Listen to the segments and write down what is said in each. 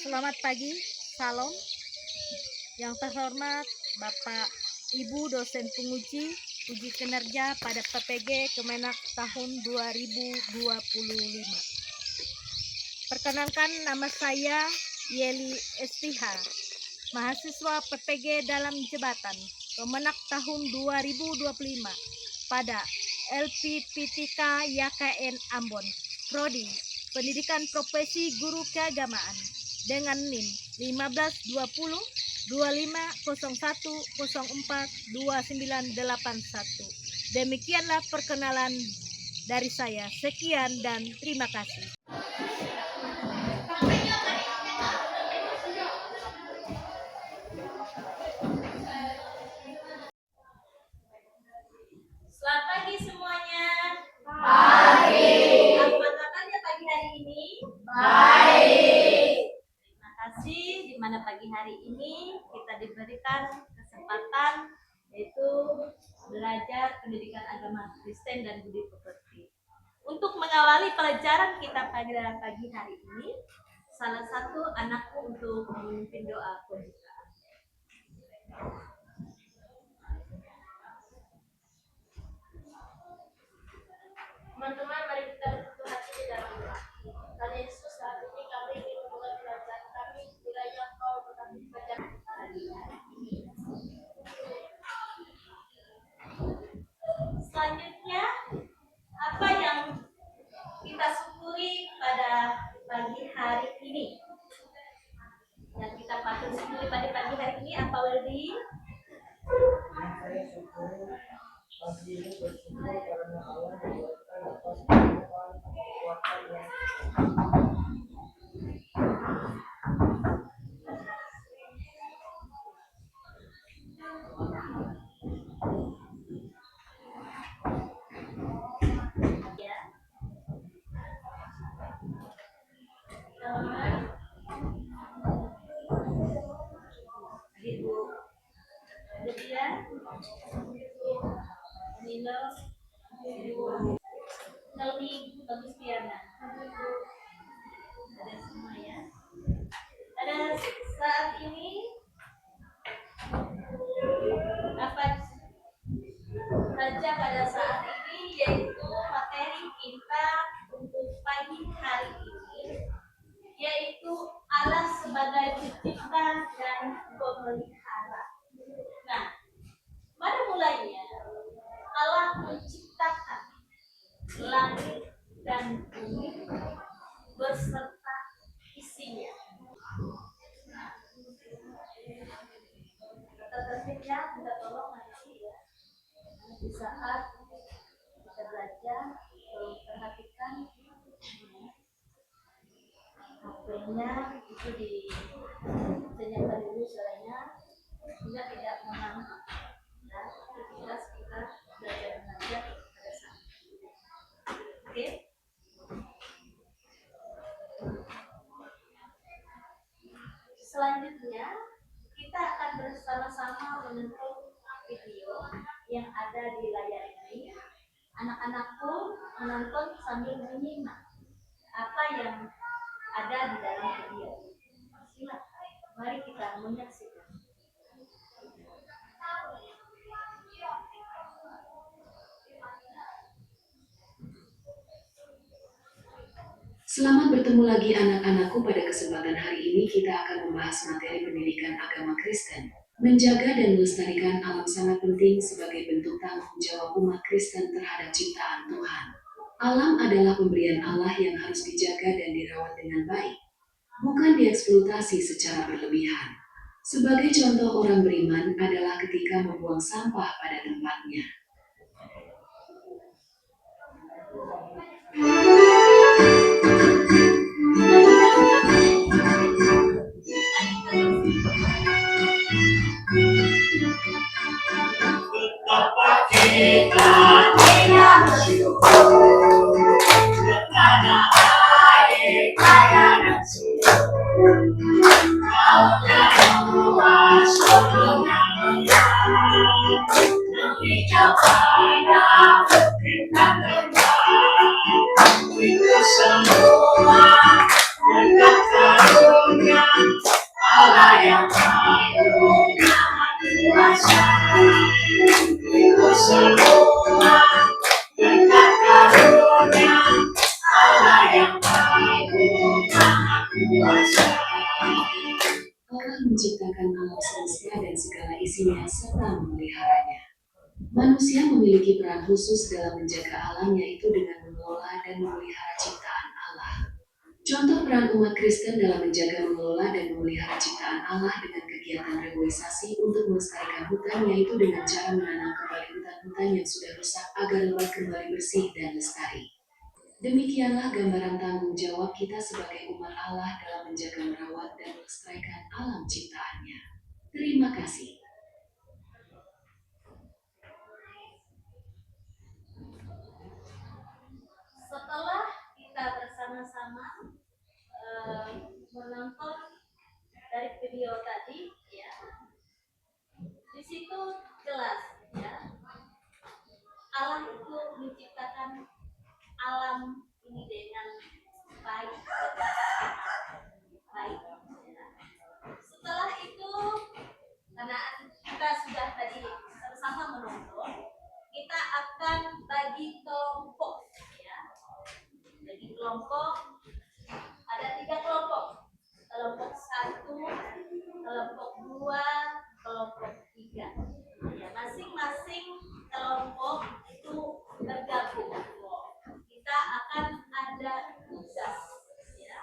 Selamat pagi, salam. Yang terhormat Bapak Ibu dosen penguji uji kinerja pada PPG Kemenak tahun 2025. Perkenalkan, nama saya Yeli Estiha, mahasiswa PPG dalam jabatan Kemenak tahun 2025 pada LPPTK YKN Ambon, Prodi Pendidikan Profesi Guru Keagamaan dengan NIM 1520 2501042981. Demikianlah perkenalan dari saya. Sekian dan terima kasih. Selamat pagi semuanya. Pagi. Apa kabarnya pagi hari ini? Baik. Terima kasih. Di mana pagi hari ini kita diberikan kesempatan yaitu belajar pendidikan agama Kristen dan budi pekerti. Untuk mengawali pelajaran kita pada pagi hari ini, salah satu anakku untuk memimpin doa pembukaan. Teman-teman, mari kita berbentuk hati di dalam doa. Tuhan Yesus, saat ini kami ingin memulai pelajaran kami. Kiranya Kau tetap dibaca hari ini. Selanjutnya, apa yang kita syukuri pada pagi hari ini? Yang kita patut syukuri pada pagi hari ini apa, Weldy? Saya syukur pagi ini bersyukur karena Allah memberikan atas kekuatan yang Ya. Selamat. Ibu Lydia, Nino, Ibu Nelly Agustiana. Ada semua ya. Ada saat ini apa saja pada saat ini, yaitu materi kita untuk pagi hari ini, yaitu Allah sebagai pencipta dan pemelihara. Nah, pada mulanya Allah menciptakan langit dan bumi beserta isinya. Tertibnya minta tolong nanti ya. Di saat kita belajar, perhatikan HP-nya itu disenyapkan dulu suaranya sehingga tidak mengganggu. Dan aktivitas kita belajar mengajar pada saat itu. Oke? Selanjutnya kita akan bersama-sama menonton video yang ada di layar ini. Anak-anakku menonton sambil menyimak apa yang ada di dalam video. Silakan, mari kita menyaksikan. Selamat bertemu lagi anak-anakku. Pada kesempatan hari ini kita akan membahas materi pendidikan agama Kristen. Menjaga dan melestarikan alam sangat penting sebagai bentuk tanggung jawab umat Kristen terhadap ciptaan Tuhan. Alam adalah pemberian Allah yang harus dijaga dan dirawat dengan baik, bukan dieksploitasi secara berlebihan. Sebagai contoh orang beriman adalah ketika membuang sampah pada tempatnya. Betapa kita tidak bersyukur karena air kaya dan subur. Kau yang luas gunungnya menyala, menghijau pada bukit dan lembah. Itu semua berkat karunia Allah menciptakan alam semesta dan segala isinya serta memeliharanya. Manusia memiliki peran khusus dalam menjaga alam, yaitu dengan mengelola dan memelihara ciptaan Allah. Contoh peran umat Kristen dalam menjaga, mengelola, dan memelihara ciptaan Allah dengan kegiatan reboisasi untuk melestarikan hutan, yaitu dengan cara menanam kembali hutan-hutan yang sudah rusak agar dapat kembali bersih dan lestari. Demikianlah gambaran tanggung jawab kita sebagai umat Allah dalam menjaga, merawat, dan melestarikan alam ciptaannya. Terima kasih. Setelah kita bersama-sama menonton dari video tadi, ya, di situ jelas, ya, Allah itu menciptakan alam ini dengan baik, baik. Ya. Setelah itu, karena kita sudah tadi sama-sama menonton, kita akan bagi kelompok, ya, bagi kelompok. Ada 3 kelompok, kelompok 1, kelompok 2, kelompok 3. Ya, masing-masing kelompok itu bergabung. Kita akan ada tugas, ya.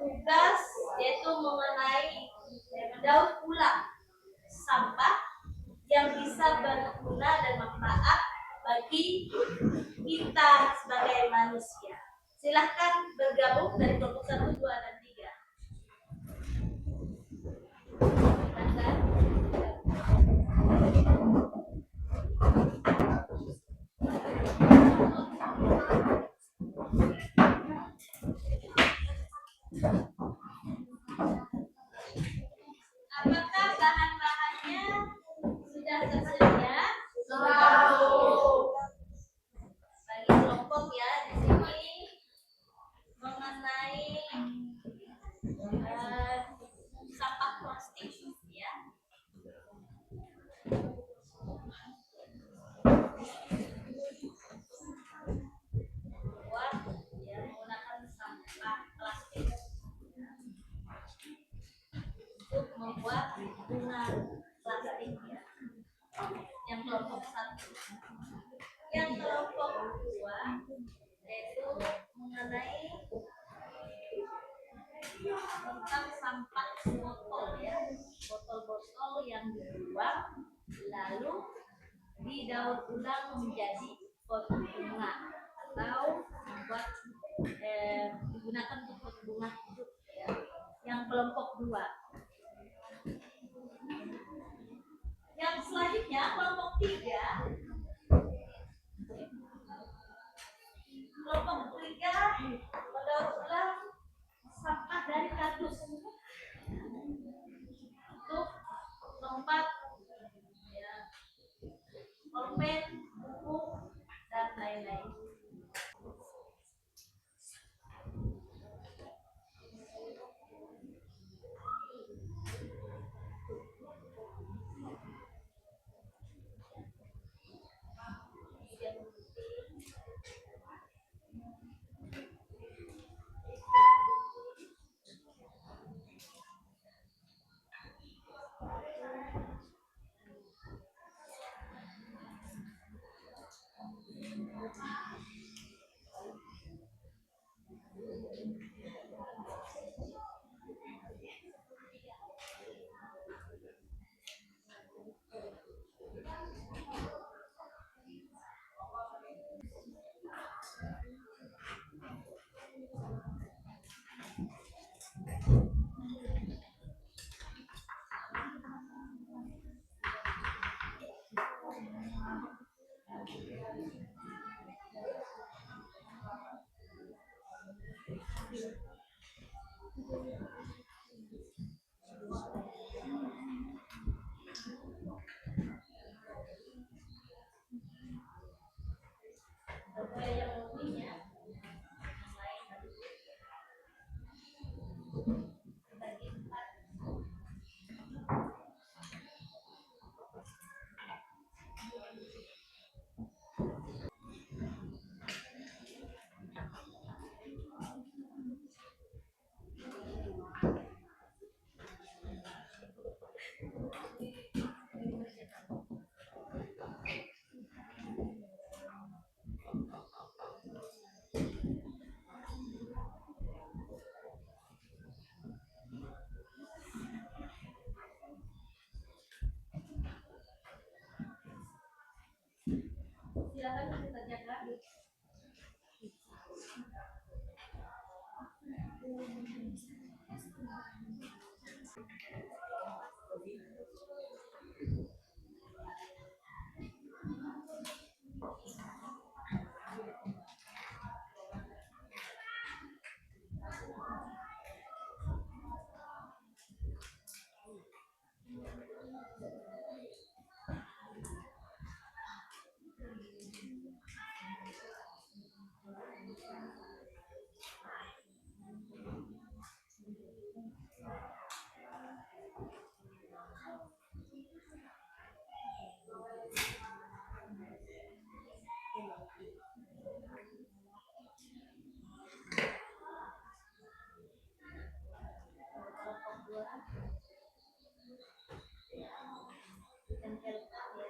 Tugas yaitu mengenai mendaur ulang sampah yang bisa berguna dan manfaat bagi kita sebagai manusia. Silahkan bergabung dari kelompok 1, 2, dan 3. Apakah bahan-bahannya sudah tersedia? Bagi kelompok, ya, di sini mengenai sampah plastik, ya. Buat, ya, menggunakan sampah plastik, ya, untuk membuat bunga plastik, ya. Yang kelompok 1. Yang kelompok 2 yaitu mengenai tentang sampah botol, ya, botol-botol yang dibuang lalu didaur ulang menjadi pot bunga atau membuat digunakan untuk pot bunga hidup, ya. Yang kelompok 2. Yang selanjutnya kelompok 3. Kelompok 3 mendaur ulang sampah dari kardus untuk tempat, ya, pulpen, buku, dan lain-lain. Tempelkan ya.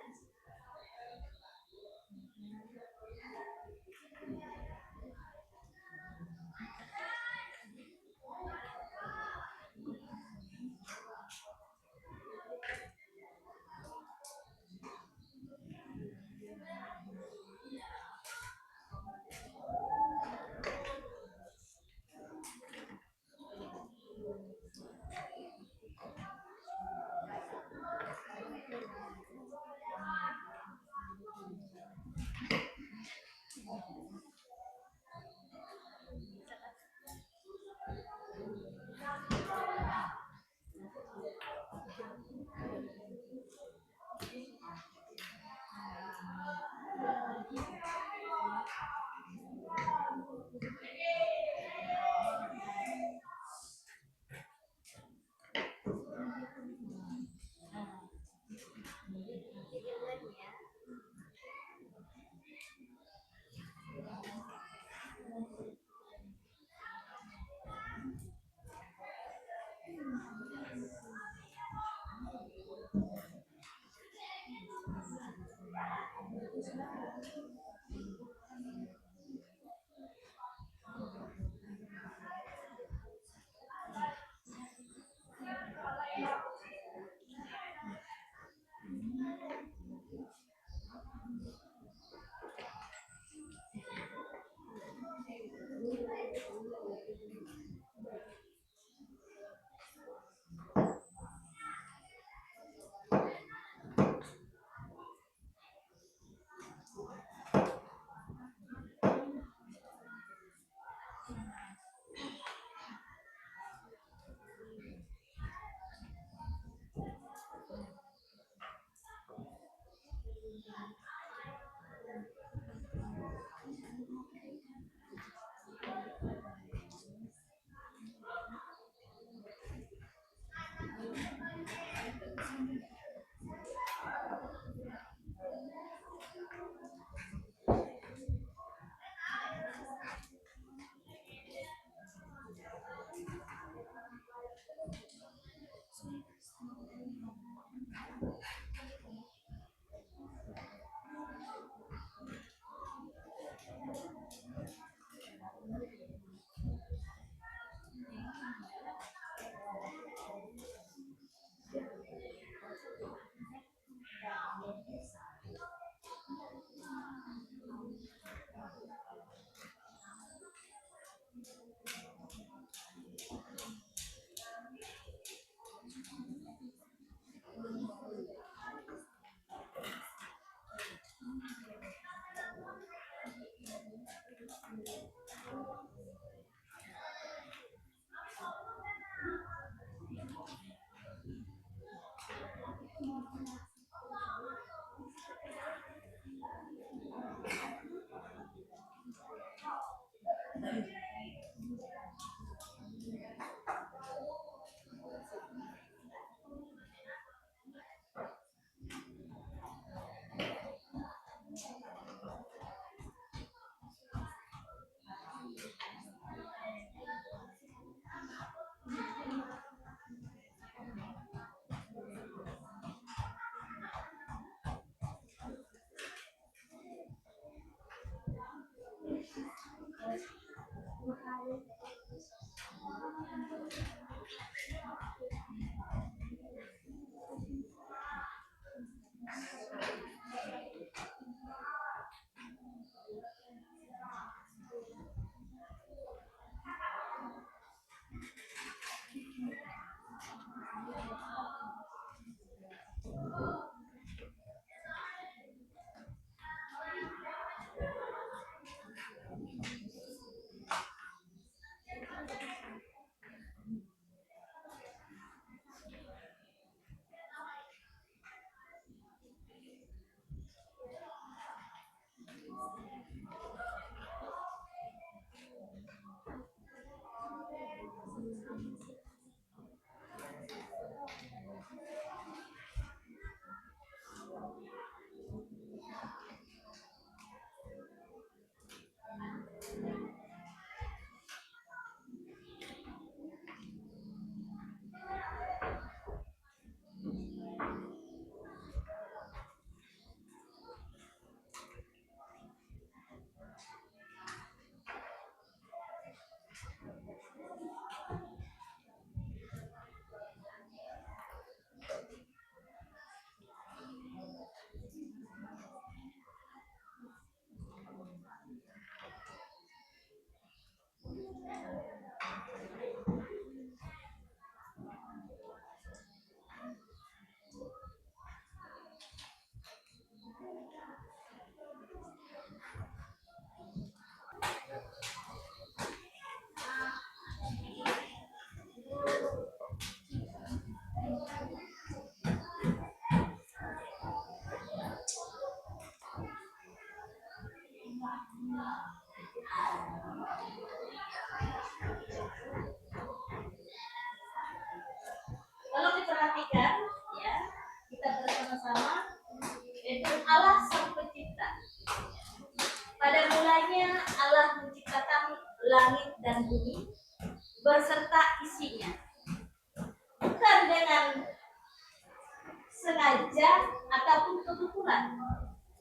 Tuhan.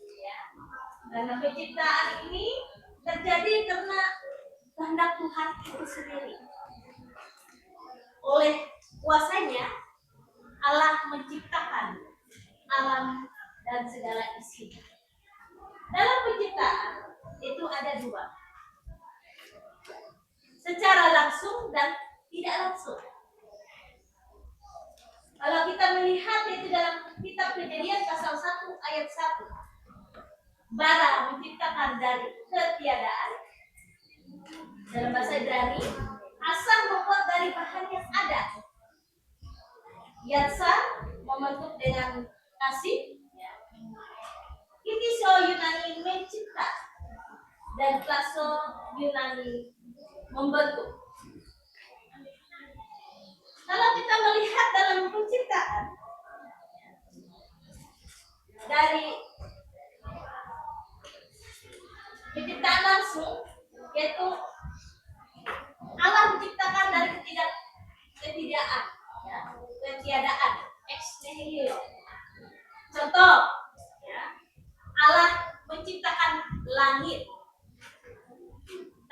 Ya. Karena penciptaan ini terjadi karena kehendak Tuhan itu sendiri. Oleh kuasanya Allah menciptakan alam dan segala isinya. Dalam penciptaan itu ada dua, secara langsung dan tidak langsung. Kalau kita melihat itu dalam kitab Kejadian pasal 1 ayat 1, bara menciptakan dari ketiadaan. Dalam bahasa Ibrani, asal membuat dari bahan yang ada. Yatsa membentuk dengan kasih. Kitiso Yunani mencipta dan klaso Yunani membentuk. Kalau kita melihat dalam penciptaan dari penciptaan langsung, yaitu Allah menciptakan dari ketiadaan, ex nihilo. Contoh, ya, Allah menciptakan langit.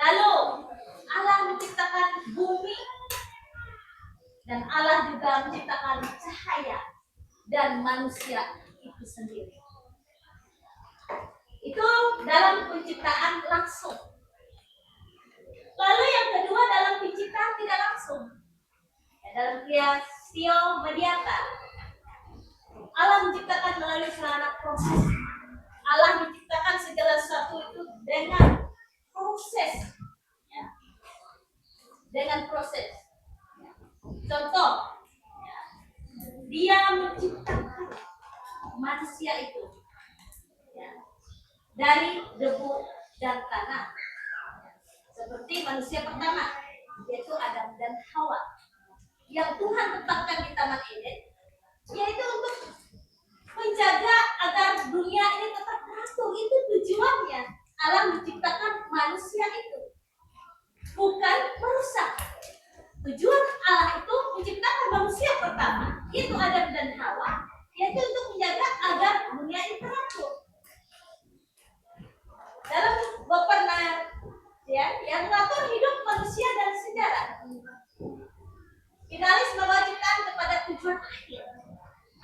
Lalu Allah menciptakan bumi. Dan Allah juga menciptakan cahaya dan manusia itu sendiri. Itu dalam penciptaan langsung. Lalu yang kedua dalam penciptaan tidak langsung. Ya, dalam kreatio mediata. Allah menciptakan melalui sarana proses. Allah menciptakan segala sesuatu itu dengan proses. Ya. Dengan proses. Contoh, ya, dia menciptakan manusia itu, ya, dari debu dan tanah. Seperti manusia pertama, yaitu Adam dan Hawa, yang Tuhan tetapkan di Taman Eden, yaitu untuk menjaga agar dunia ini tetap teratur. Itu tujuannya. Allah menciptakan manusia itu, bukan merusak. Tujuan Allah itu menciptakan manusia pertama, yaitu Adam dan Hawa, yaitu untuk menjaga agar dunia ini teratur. Dalam Bapenas, ya, yang mengatur hidup manusia dan sejarah. Finalis membawa ciptaan kepada tujuan akhir.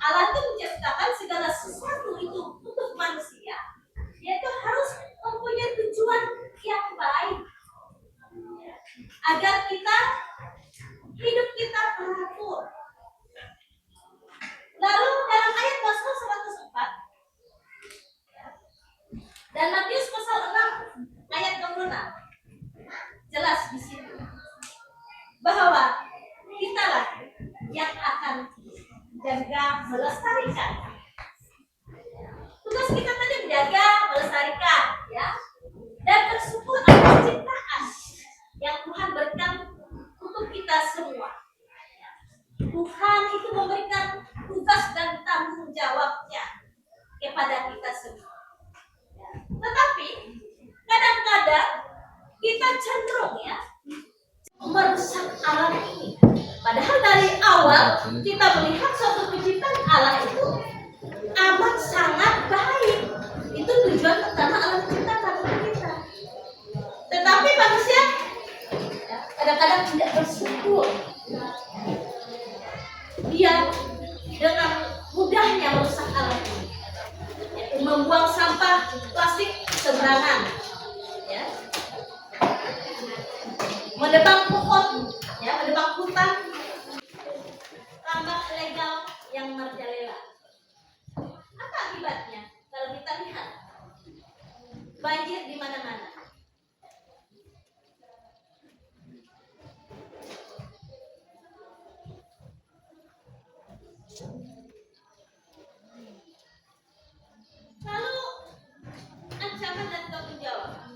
Allah itu menciptakan segala sesuatu itu untuk manusia, yaitu harus mempunyai tujuan yang baik, agar hidup kita teratur. Lalu dalam ayat Mazmur 104 dan Matius pasal 6 ayat 26 jelas di situ bahwa kitalah yang akan jaga melestarikan. Tugas kita tadi menjaga, melestarikan, ya, dan bersyukur atas ciptaan yang Tuhan berikan untuk kita semua. Tuhan itu memberikan tugas dan tanggung jawabnya kepada kita semua. Tetapi kadang-kadang kita cenderung, ya, merusak alam ini. Padahal dari awal kita melihat suatu penciptaan Allah itu amat sangat baik. Itu tujuan pertama Allah menciptakan untuk kita. Tetapi manusia, ya, kadang-kadang tidak bersyukur. Dia dengan mudahnya merusak alam ini, yaitu membuang sampah plastik sembarangan, ya, menebang pohon, ya, menebang hutan, tambak ilegal yang merajalela. Apa akibatnya? Kalau kita lihat banjir di mana-mana. Lalu ancaman dan tanggung jawab.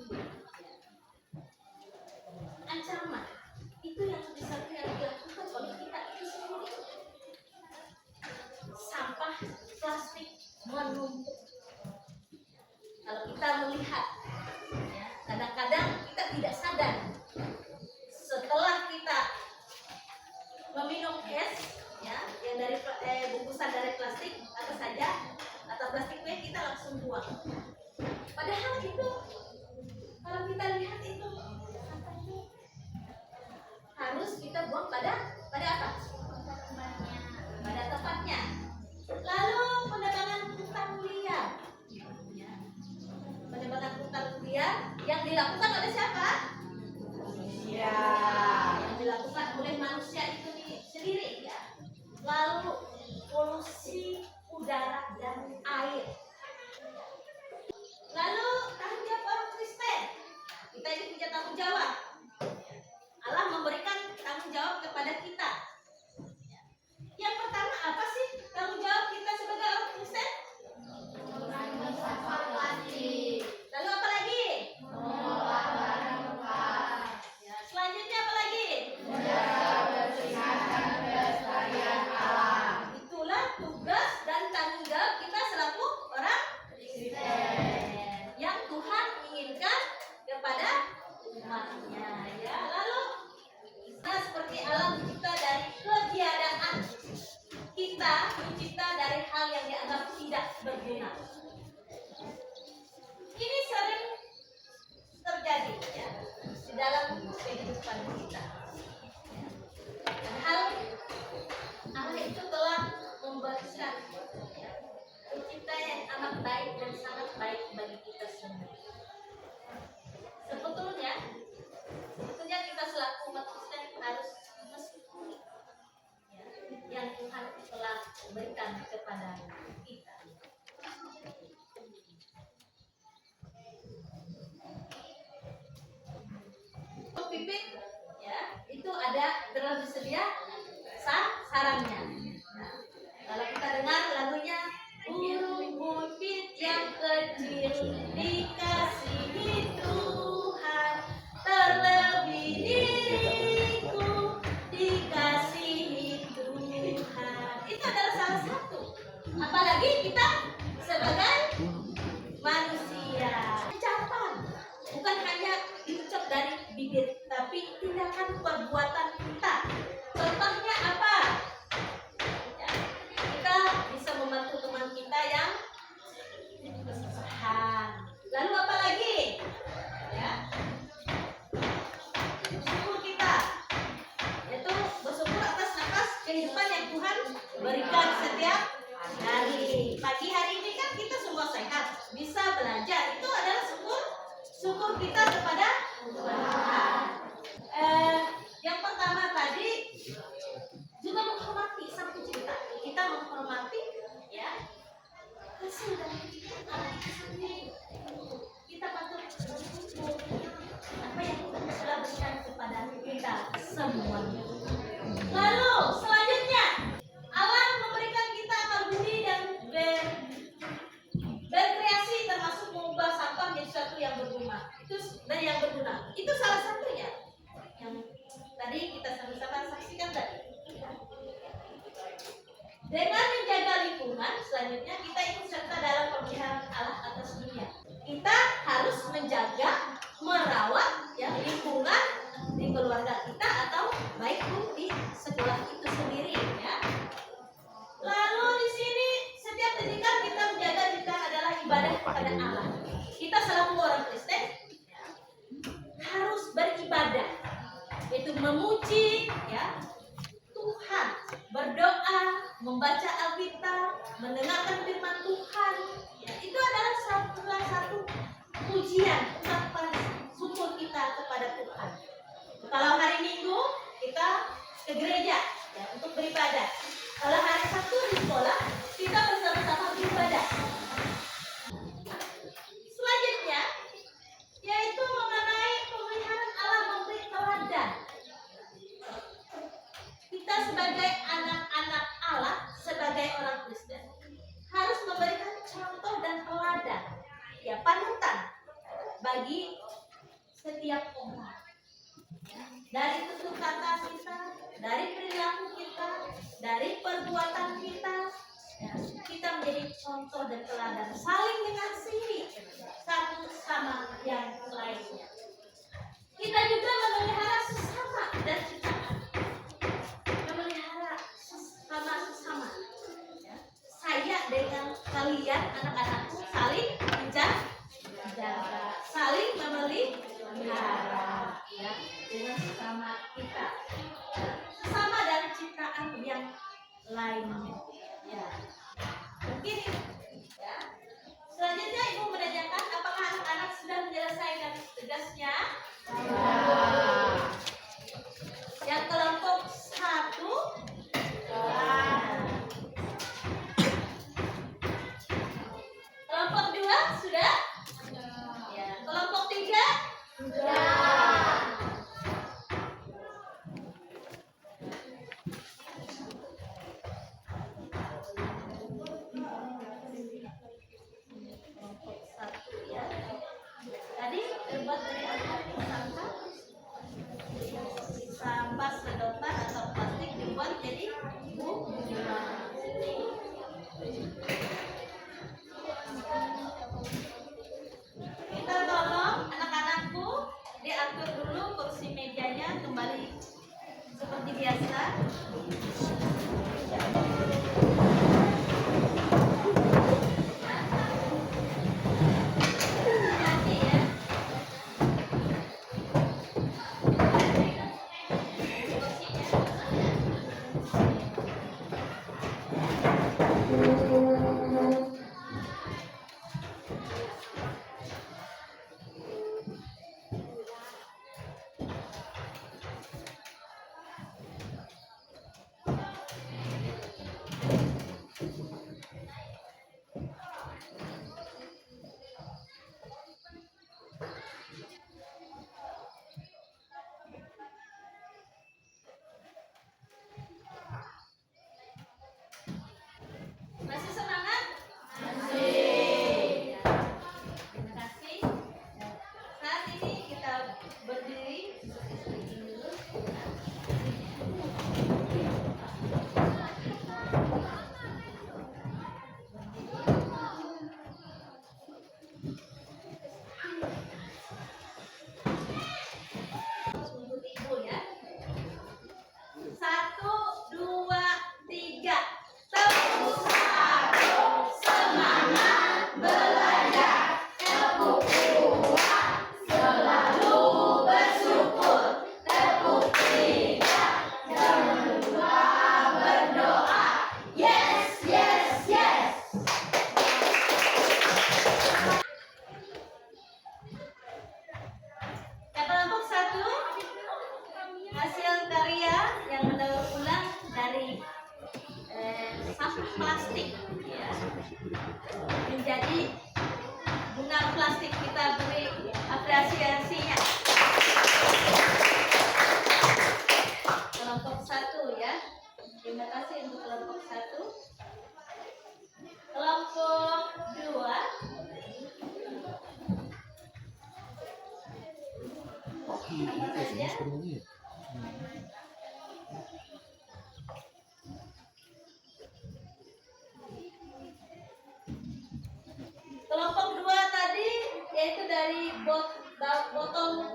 Ancaman itu yang bisa dilakukan oleh kita itu sendiri. Sampah plastik menumpuk. Kalau kita melihat, ya, kadang-kadang kita tidak sadar setelah kita meminum es, ya, yang dari bungkusan dari plastik apa saja, atau plastik kue kita langsung buang. Padahal itu kalau kita lihat itu sampah itu harus kita buang pada apa? Pada tempatnya. Lalu penebangan hutan liar. Ya. Penebangan hutan liar yang dilakukan oleh siapa? Ya, yang dilakukan oleh manusia itu sendiri ya. Lalu polusi udara dan air. Lalu tanggung jawab orang Kristen. Kita ini punya tanggung jawab. Allah memberikan tanggung jawab kepada kita. Yang pertama apa sih tanggung jawab kita sebagai orang Kristen? Lalu apa lagi? Ya, selanjutnya apa lagi? Itulah tugas dan tanggung jawab kita selaku orang Kristen yang Tuhan inginkan kepada umatnya. Ya, lalu kita seperti Allah mencipta dari ketiadaan, kita mencipta dari hal yang dianggap tidak berguna. Ini sering terjadi ya di dalam kehidupan kita. Padahal Allah itu telah memberikan pencipta yang amat baik dan sangat baik bagi kita semua. Sebetulnya kita selaku umat Kristen harus mensyukuri ya, yang Tuhan telah berikan kepada kita. Pipit ya, itu ada tersedia sarangnya. Nah, kalau kita dengar lagunya burung pipit yang kecil dikasihi Tuhan, terlebih diriku dikasihi Tuhan. Itu adalah salah satu. Apalagi kita sebagai manusia. Ucapan bukan hanya diucap dari bibir, tapi tindakan perbuatan kita. Contohnya apa? Ya, kita bisa membantu teman kita yang kesusahan. Lalu apa lagi? Ya, bersyukur kita, yaitu bersyukur atas nafas kehidupan yang Tuhan berikan setiap hari. Pagi hari ini kan kita semua sehat, bisa belajar. Itu adalah syukur kita kepada Tuhan. Yang pertama tadi juga menghormati Sang Pencipta. Kita menghormati ya hasil dari Allah itu sendiri. Kita patut bersyukur apa yang Tuhan telah berikan kepada kita semuanya. Lalu selanjutnya Allah memberikan kita akal budi dan berkreasi, termasuk mengubah sampah menjadi sesuatu yang berguna. Itu salah satunya yang tadi kita sama-sama saksikan tadi. Dengan menjaga lingkungan, selanjutnya kita ikut serta dalam pemeliharaan Allah atas dunia. Kita harus menjaga, merawat ya lingkungan di keluarga kita atau baik pun di sekolah itu sendiri ya. Lalu di sini setiap pendidikan kita menjaga pendidikan adalah ibadah kepada Allah. Kita selaku orang Kristen harus beribadah, yaitu memuji ya Tuhan, berdoa, membaca Alkitab, mendengarkan firman Tuhan. Ya, itu adalah salah satu pujian, ucapan syukur kita kepada Tuhan. Kalau hari Minggu kita ke gereja ya, untuk beribadah. Kalau hari Sabtu di sekolah kita bersama-sama beribadah. Selanjutnya yaitu mengenai pemeliharaan Allah memberi teladan. Kita sebagai anak-anak Allah, sebagai orang Kristen harus memberikan contoh dan teladan, ya panutan bagi setiap orang. Dari tutur kata kita, dari perilaku kita, dari perbuatan kita, ya, kita menjadi contoh dan teladan, saling mengasihi satu sama yang lainnya. Kita juga memelihara sesama dan kita memelihara sesama, ya. Saya dengan kalian kalian anak-anakku saling menjaga, saling memelihara ya dengan sesama kita, sama dan ciptaan yang lainnya. Ya, mungkin ya. Selanjutnya Ibu menanyakan apakah anak-anak sudah menyelesaikan tugasnya? Yang kelompok 1 kelompok 2 sudah? Ya, kelompok 3 kelompok 1 ya. Tadi terbuat dari apa? Sampah sedotan atau plastik dibuat jadi bunga. Kita tolong anak-anakku diatur dulu kursi mejanya kembali seperti biasa. Hati-hati ya. Masih semangat? Masih. Terima kasih. Saat ini kita berdiri seperti ini dulu. Untuk Ibu ya. 1, 2, 3. Tepuk tangan. Semangat belajar. Tepuk 2. Selalu bersyukur. Tepuk 3. Jangan lupa berdoa. Yes, yes, yes. Kelompok 1 hasil karya yang mendaur ulang dari sampah plastik ya, menjadi bunga plastik. Kita beri apresiasinya. Kelompok 1 ya. Terima kasih untuk kelompok 1. Kelompok 2 apa saja? Kelompok 2 tadi yaitu dari botol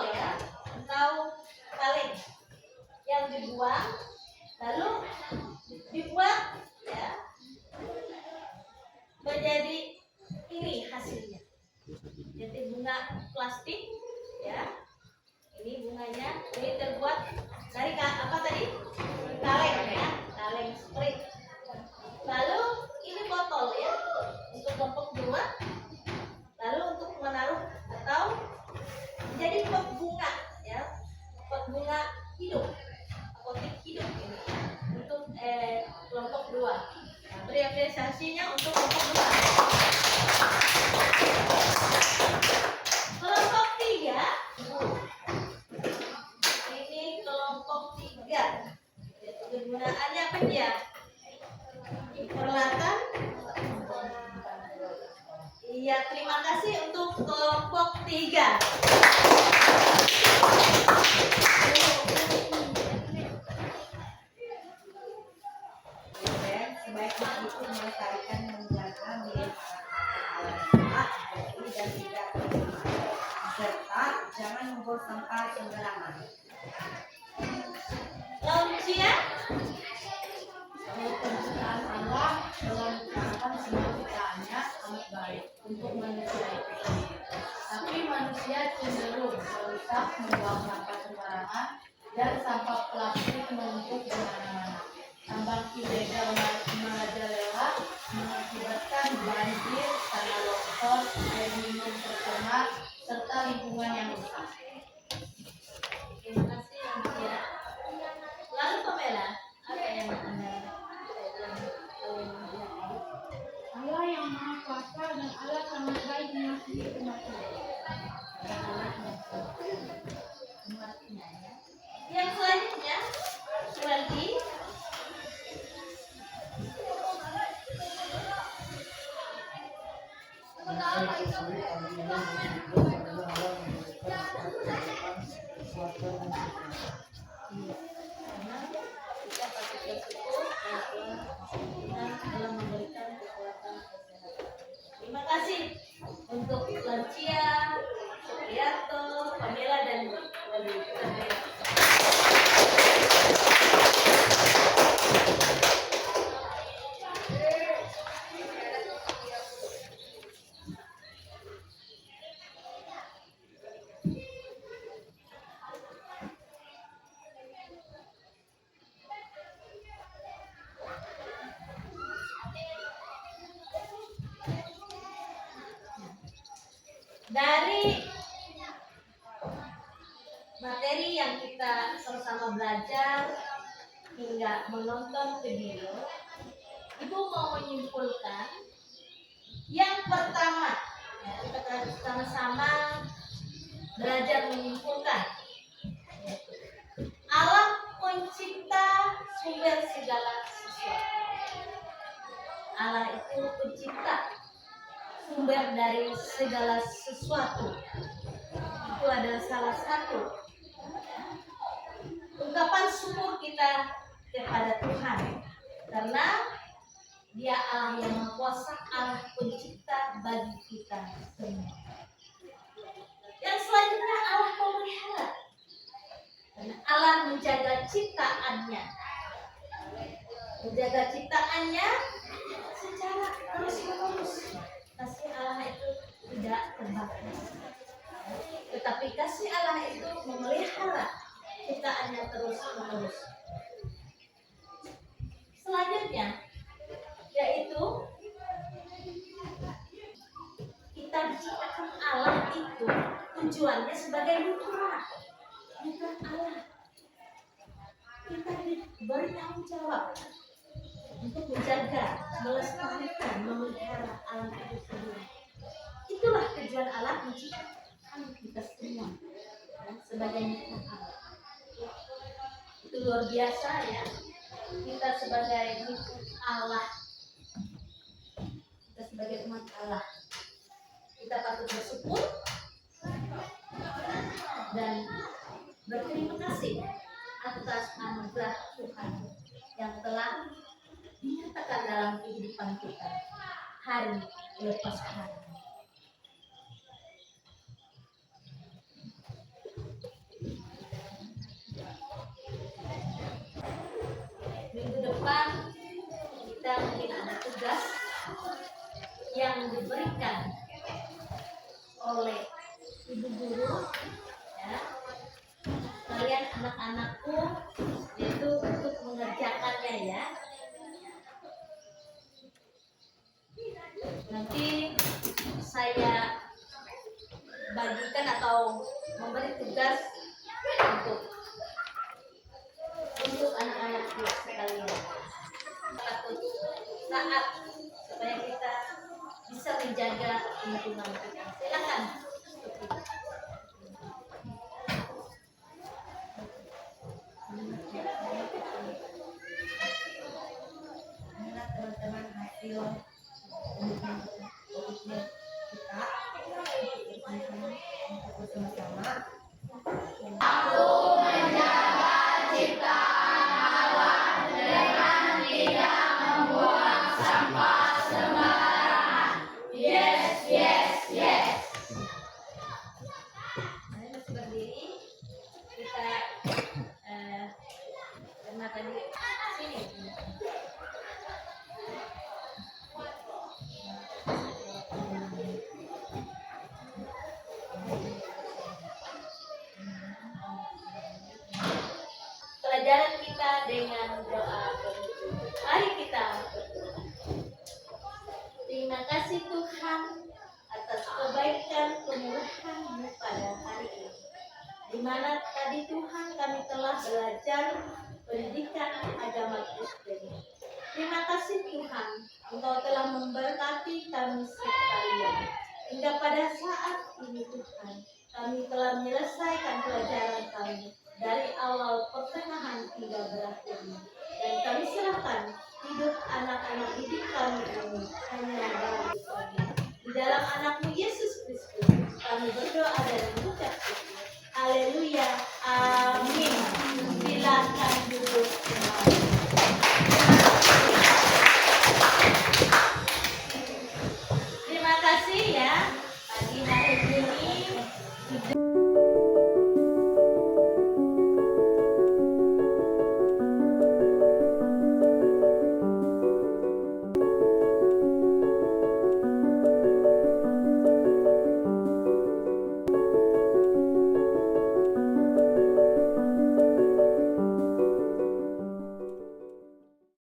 ya atau kaleng yang dibuang lalu dibuat ya menjadi ini hasilnya. Jadi bunga plastik ya. Ini bunganya ini terbuat dari apa tadi? Kaleng ya, kaleng sprit. Lalu ini botol ya untuk kelompok 2. Lalu untuk menaruh atau menjadi pot bunga ya, pot bunga hidup, apotek hidup ini untuk kelompok 2. Nah, beri apresiasinya untuk kelompok 2. Kelompok 3 ini kelompok 3 kegunaannya apa dia? Peralatan. Iya, terima kasih untuk kelompok 3. Sebaiknya itu melestarikan menjaga milik alam dan tidak serta jangan membuang sampah sembarangan. Lalu Lucia? Penciptaan Allah dalam kerangka Tuhan telah memberikan kekuatan kesehatan. Terima kasih untuk Lancia, Supriyato, Pamela dan Wali. Dari materi yang kita sama-sama belajar hingga menonton video, Ibu mau menyimpulkan yang pertama, ya, kita sama-sama belajar menyimpulkan Allah pencipta sumber segala sesuatu. Allah itu pencipta sumber dari segala sesuatu. Itu adalah salah satu ungkapan syukur kita kepada Tuhan, karena Dia Allah yang Maha Kuasa, Allah pencipta bagi kita semua. Yang selanjutnya Allah memelihara, karena Allah menjaga ciptaannya, secara terus-menerus. Kasih Allah itu tidak terbatas, tetapi kasih Allah itu memelihara ciptaannya terus-menerus. Selanjutnya yaitu kita diciptakan Allah itu tujuannya sebagai mitra Allah. Kita diberi tanggung jawab untuk menjaga, melestarikan, memelihara alam itu sendiri. Itulah tujuan Allah menciptakan kita semua, ya, sebagai mitra Allah. Itu luar biasa, ya. Kita sebagai mitra Allah, kita sebagai umat Allah, kita patut bersyukur dan berterima kasih atas anugerah Tuhan yang telah dinyatakan dalam kehidupan kita hari lepas hari. Minggu depan kita mungkin ada tugas yang diberikan oleh ibu guru, ya. Kalian anak-anakku, yaitu untuk mengerjakannya, ya. Nanti saya bagikan atau memberi tugas untuk anak-anakku sekalian. Patut taat supaya kita bisa menjaga lingkungan kita. Silakan. Inilah teman-teman hasil fokusnya kita untuk bersama-sama. Saya masih berdiri. Kita karena tadi sini. Pelajaran kita dengan doa penutup. Mari kita berdoa. Terima kasih Tuhan atas kebaikan kemurahan-Mu pada hari ini, di mana tadi Tuhan kami telah belajar pendidikan agama Kristen. Terima kasih Tuhan, Engkau telah memberkati kami sekalian. Hingga pada saat ini Tuhan, kami telah menyelesaikan pelajaran kami dari awal pertengahan hingga berakhirnya. Dan kami serahkan hidup anak-anak didik kami ini hanya dari Tuhan. Di dalam anakmu Yesus Kristus, kami berdoa